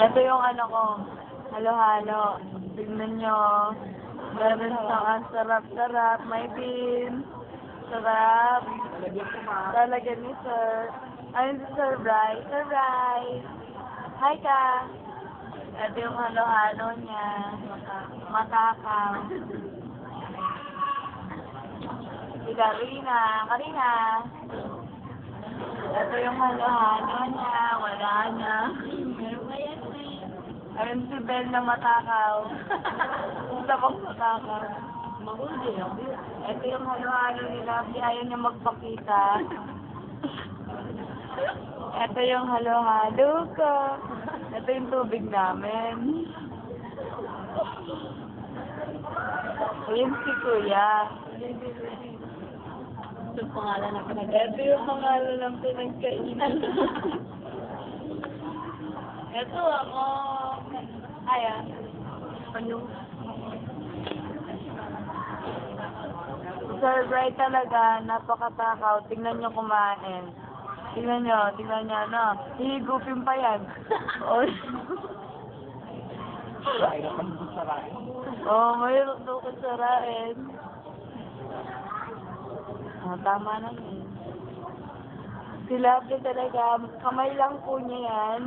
Ito yung ano ko, halo-halo. Tignan nyo. Meron siyang ang sarap-sarap. May beans. Sarap. Talagyan ni Sir. Ayun si Sir Bryce. Sir Bryce. Hi ka. Ito yung halo-halo niya. Matakaw. Si Karina. Karina. Ito yung halo-halo niya. Wala na. Ayun si Bel na matakaw. Gusto kong matakaw. Ito yung halo-halo nila. Ayaw niya magpakita. Ito yung halo-halo ko. Ito yung tubig namin. Ayun si Kuya. Ito pangalan na Ito yung pangalan ng pinagkainan. Ito ako. Ayan. Sir Bright talaga, napakatakaw. Tingnan nyo kumain. Tingnan nyo, no? Hihigupin pa yan. Mayroon daw kasarain. Tama na yun. Sila talaga, kamay lang po niya yan.